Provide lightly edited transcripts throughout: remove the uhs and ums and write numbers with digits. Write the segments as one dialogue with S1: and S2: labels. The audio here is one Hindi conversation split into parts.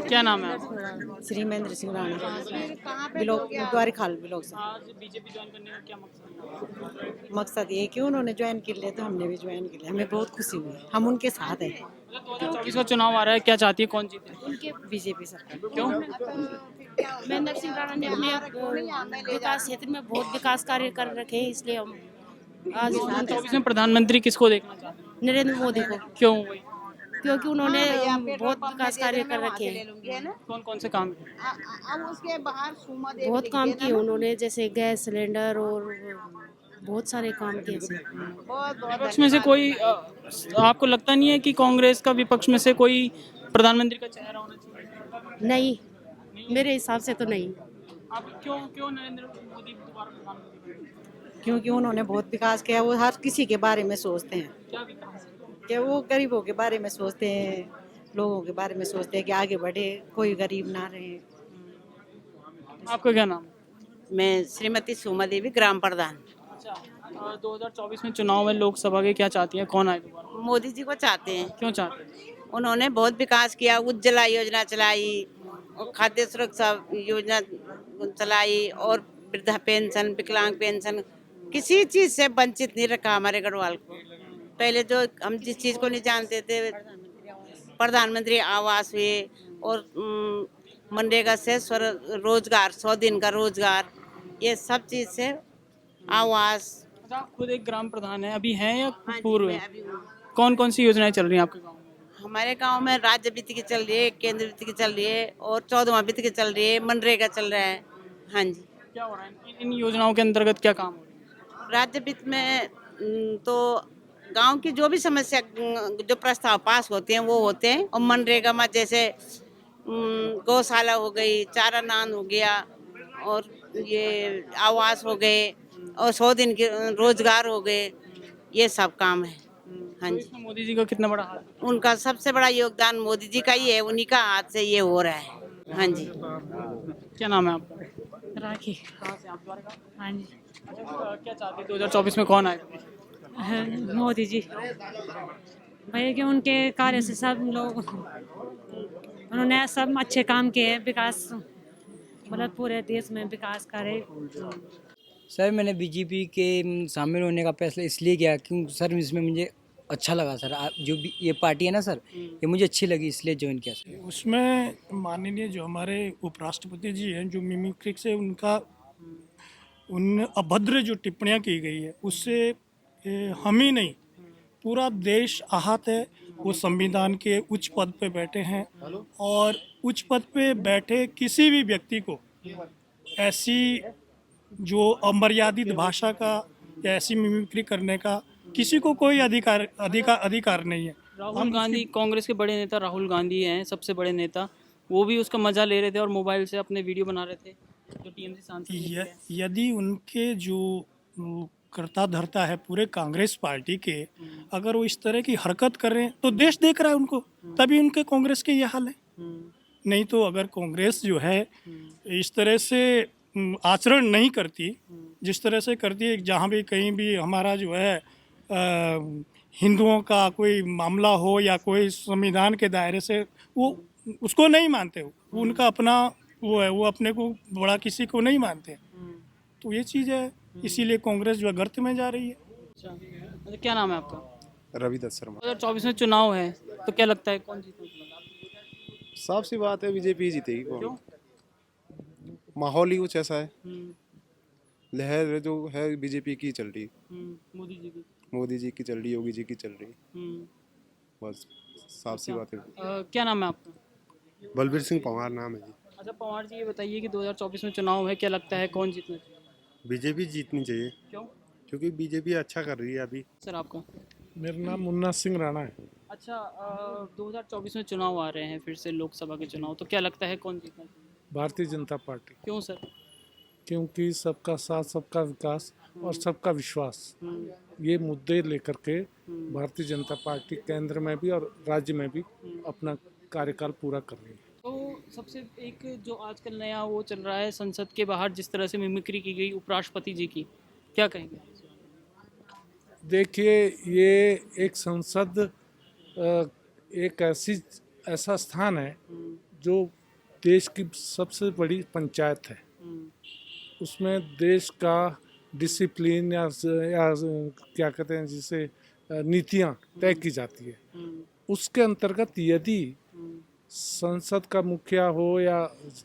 S1: क्या नाम है आपका?
S2: श्री महेंद्र सिंह राणा ब्लॉक द्वारी खाल ब्लॉक से।
S1: आज बीजेपी ज्वाइन करने का क्या मकसद है?
S2: मकसद ये कि उन्होंने ज्वाइन कर लिया तो हमने भी ज्वाइन कर लिया, हमें बहुत खुशी हुई, हम उनके साथ हैं।
S1: मतलब 2024 का चुनाव आ रहा है, क्या चाहती है, कौन जीते?
S2: बीजेपी सरकार।
S1: क्यों?
S3: महेंद्र सिंह राणा ने अपने विकास क्षेत्र में बहुत विकास कार्य कर रखे हैं, इसलिए हम आज
S1: 2024 में प्रधानमंत्री किसको देखना चाहते हैं?
S3: नरेंद्र मोदी को,
S1: क्यों वही?
S3: क्योंकि उन्होंने बहुत विकास कार्य कर रखे हैं।
S1: कौन कौन से काम किए?
S3: बहुत काम किए उन्होंने, जैसे गैस सिलेंडर और बहुत सारे काम किए।
S1: विपक्ष में से कोई आपको लगता नहीं है कि कांग्रेस का विपक्ष में से कोई प्रधानमंत्री का चेहरा होना चाहिए?
S3: नहीं, मेरे हिसाब से तो नहीं।
S1: आप क्यों क्यों नरेंद्र मोदी दोबारा प्रधानमंत्री बने?
S2: क्योंकि उन्होंने बहुत विकास किया, वो हर किसी के बारे में सोचते हैं,
S1: क्या विकास?
S2: कि वो गरीबों के बारे में सोचते हैं, लोगों के बारे में सोचते हैं कि आगे बढ़े, कोई गरीब ना रहे।
S1: आपका क्या नाम है?
S4: मैं श्रीमती सुमा देवी, ग्राम प्रधान।
S1: अच्छा 2024 में चुनाव है लोकसभा के, क्या चाहती हैं, कौन आए दोबारा?
S4: मोदी जी को चाहते हैं।
S1: क्यों चाहते हैं?
S4: उन्होंने बहुत विकास किया, उज्ज्वला योजना चलाई और खाद्य सुरक्षा योजना चलाई और वृद्धा पेंशन, विकलांग पेंशन, किसी चीज से वंचित नहीं रखा हमारे गढ़वाल को। पहले जो हम जिस चीज को नहीं जानते थे, प्रधानमंत्री आवास हुए और मनरेगा से रोजगार, 100 दिन का रोजगार, ये सब चीज से आवास।
S1: अच्छा आप खुद एक ग्राम प्रधान है, अभी हैं या
S4: हाँ जी,
S1: पूर्व
S4: मैं
S1: हैं?
S4: अभी हूँ।
S1: कौन कौन सी योजनाएं चल रही हैं आपके गाँव में?
S4: हमारे गांव में राज्य वित्त की चल रही है, केंद्र वित्त की चल रही है और 14वां वित्त की चल रही है, मनरेगा चल रहा है। हाँ जी।
S1: क्या हो रहा है इन योजनाओं के अंतर्गत, क्या काम हो रहा है?
S4: राज्य वित्त में तो गांव की जो भी समस्या, जो प्रस्ताव पास होते हैं वो होते हैं, और मनरेगा में जैसे गौशाला हो गई, चारा नान हो गया और ये आवास हो गए और 100 दिन के रोजगार हो गए, ये सब काम है। हाँ
S1: तो
S4: जी।
S1: इसमें मोदी जी का कितना बड़ा हाथ है?
S4: उनका सबसे बड़ा योगदान मोदी जी का ही है, उन्हीं का हाथ से ये हो रहा है। हाँ जी।
S1: क्या नाम है आपका?
S3: राखी।
S1: कहाँ से आप? द्वारका?
S3: हाँ जी।
S1: अच्छा क्या चाहते हैं 2024 में कौन आए?
S3: मोदी जी, भैया कि उनके कार्य से सब लोग, उन्होंने सब अच्छे काम किए, विकास मतलब पूरे देश में विकास करे।
S5: सर मैंने बीजेपी के शामिल होने का फैसला इसलिए किया क्योंकि सर इसमें मुझे अच्छा लगा सर। जो भी ये पार्टी है ना सर, ये मुझे अच्छी लगी इसलिए ज्वाइन किया सर।
S6: उसमें माननीय जो हमारे उपराष्ट्रपति जी हैं, जो मिमिक्री से उनका उन अभद्र जो टिप्पणियां की गई है उससे हम ही नहीं पूरा देश आहत है। वो संविधान के उच्च पद पे बैठे हैं और उच्च पद पे बैठे किसी भी व्यक्ति को ऐसी जो अमर्यादित भाषा का या ऐसी मिमिक्री करने का किसी को कोई अधिकार नहीं है।
S1: राहुल गांधी, कांग्रेस के बड़े नेता राहुल गांधी हैं, सबसे बड़े नेता, वो भी उसका मजा ले रहे थे और मोबाइल से अपने वीडियो बना रहे थे, जो टीएमसी सांसद।
S6: यदि उनके जो करता धरता है पूरे कांग्रेस पार्टी के, अगर वो इस तरह की हरकत कर रहे हैं तो देश देख रहा है उनको, तभी उनके कांग्रेस के ये हाल है। नहीं तो अगर कांग्रेस जो है इस तरह से आचरण नहीं करती, जिस तरह से करती है, जहाँ भी कहीं भी हमारा जो है हिंदुओं का कोई मामला हो या कोई संविधान के दायरे से, वो उसको नहीं मानते, वो उनका अपना वो है, वो अपने को बड़ा किसी को नहीं मानते। तो ये चीज़ है, इसीलिए कांग्रेस जो है गर्त में जा रही है।
S1: अच्छा क्या नाम है आपका?
S7: रवि दत्त शर्मा।
S1: 2024 में चुनाव है तो क्या लगता है कौन जीतेगा?
S7: साफ सी बात है, बीजेपी जीतेगी।
S1: क्यों?
S7: कौन? माहौल ही कुछ ऐसा है, लहर जो है बीजेपी की चल रही, मोदी जी की चल रही, योगी जी की चल रही, बस साफ सी बात है।
S1: क्या नाम है आपका?
S7: बलबीर सिंह पंवार नाम है जी।
S1: अच्छा पंवार जी, ये बताइए कि 2024 में चुनाव है, क्या लगता है कौन जीतना चाहिए?
S7: बीजेपी जीतनी चाहिए।
S1: क्यों?
S7: क्योंकि बीजेपी अच्छा कर रही है अभी।
S1: सर आपका?
S6: मेरा नाम मुन्ना सिंह राणा है।
S1: अच्छा 2024 में चुनाव आ रहे हैं, फिर से लोकसभा के चुनाव, तो क्या लगता है कौन जीतना चाहिए?
S6: भारतीय जनता पार्टी।
S1: क्यों सर?
S6: क्योंकि सबका साथ, सबका विकास और सबका विश्वास, ये मुद्दे लेकर के भारतीय जनता पार्टी केंद्र में भी और राज्य में भी अपना कार्यकाल पूरा कर रही है।
S1: तो सबसे एक जो आजकल नया वो चल रहा है, संसद के बाहर जिस तरह से मिमिक्री की गई उपराष्ट्रपति जी की, क्या कहेंगे?
S6: देखिए, ये एक संसद एक ऐसा स्थान है
S8: जो देश की सबसे बड़ी पंचायत है, उसमें देश का डिसिप्लिन या क्या कहते हैं जिसे नीतियाँ तय की जाती है। उसके अंतर्गत यदि संसद का मुखिया हो या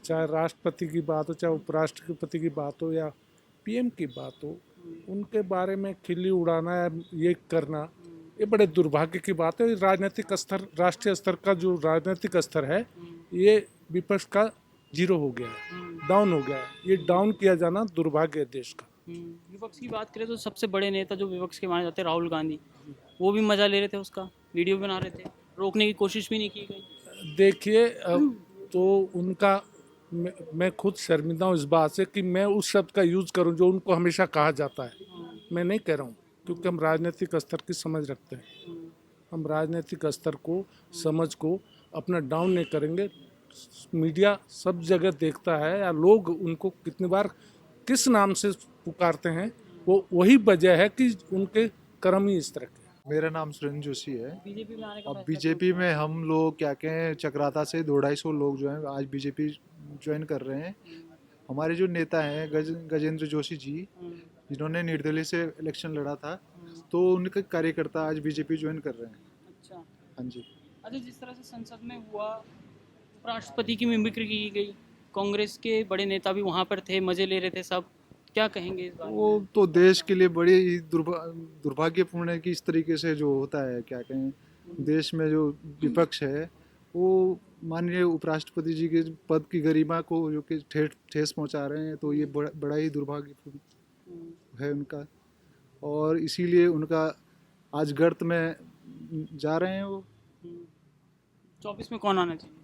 S8: चाहे राष्ट्रपति की बात हो, चाहे उपराष्ट्रपति की बात हो या पीएम की बात हो, उनके बारे में खिल्ली उड़ाना या ये करना, ये बड़े दुर्भाग्य की बात है। राजनीतिक स्तर, राष्ट्रीय स्तर का जो राजनीतिक स्तर है, ये विपक्ष का जीरो हो गया है, डाउन हो गया है। ये डाउन किया जाना दुर्भाग्य है देश का।
S1: विपक्ष की बात करें तो सबसे बड़े नेता जो विपक्ष के माने जाते हैं राहुल गांधी, वो भी मजा ले रहे थे, उसका वीडियो बना रहे थे, रोकने की कोशिश भी नहीं की गई।
S8: देखिए, अब तो उनका मैं खुद शर्मिंदा हूँ इस बात से कि मैं उस शब्द का यूज़ करूँ जो उनको हमेशा कहा जाता है। मैं नहीं कह रहा हूँ, क्योंकि हम राजनीतिक स्तर की समझ रखते हैं। हम राजनीतिक स्तर को, समझ को अपना डाउन नहीं करेंगे। मीडिया सब जगह देखता है, या लोग उनको कितनी बार किस नाम से पुकारते हैं, वो वही वजह है कि उनके कर्म ही इस तरह के।
S9: मेरा नाम सुरेंद्र जोशी है।
S1: बीजेपी में आने का
S9: अब
S1: फैसला
S9: बीजेपी में हम लोग क्या कहें, चक्राता से 200-250 लोग जो हैं आज बीजेपी ज्वाइन कर रहे हैं। हमारे जो नेता हैं गजेंद्र जोशी जी, जिन्होंने निर्दलीय से इलेक्शन लड़ा था, तो उनके कार्यकर्ता आज बीजेपी ज्वाइन कर रहे हैं।
S1: अच्छा
S9: हाँ जी।
S1: अच्छा, जिस तरह से संसद में हुआ, उपराष्ट्रपति की मिमिक्री की गई, कांग्रेस के बड़े नेता भी वहाँ पर थे, मजे ले रहे थे सब, क्या कहेंगे इस बारे में?
S9: वो तो देश के लिए बड़ी ही दुर्भाग्यपूर्ण है कि इस तरीके से जो होता है, क्या कहें, देश में जो विपक्ष है वो माननीय उपराष्ट्रपति जी के पद की गरिमा को जो कि ठेस पहुंचा रहे हैं, तो ये बड़ा ही दुर्भाग्यपूर्ण है उनका। और इसीलिए उनका आज गर्त में जा रहे हैं वो।
S1: 24 में कौन आना चाहिए?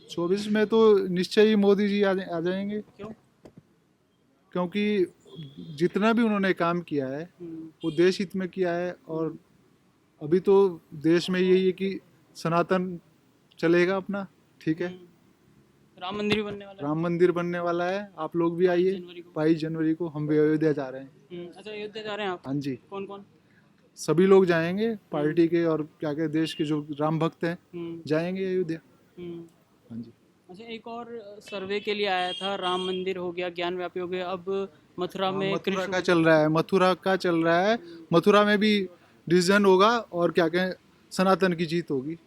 S9: 24 में तो निश्चय ही मोदी जी आ जाएंगे।
S1: क्यों?
S9: क्योंकि जितना भी उन्होंने काम किया है वो देश हित में किया है। और अभी तो देश में यही है कि सनातन चलेगा अपना, ठीक है।
S1: राम मंदिर भी बनने वाला है।
S9: राम मंदिर बनने वाला है, आप लोग भी आइए। 22 जनवरी को हम भी अयोध्या जा रहे हैं।
S1: अच्छा, अयोध्या जा रहे हैं आप?
S9: हाँ जी,
S1: कौन कौन?
S9: सभी लोग जाएंगे, पार्टी के और क्या कहते देश के जो राम भक्त हैं जाएंगे अयोध्या। हाँ जी।
S1: अच्छा, एक और सर्वे के लिए आया था, राम मंदिर हो गया, ज्ञान व्यापी हो गया, अब मथुरा में
S9: मथुरा का चल रहा है, मथुरा का चल रहा है। मथुरा में भी डिसीजन होगा और क्या कहें, सनातन की जीत होगी।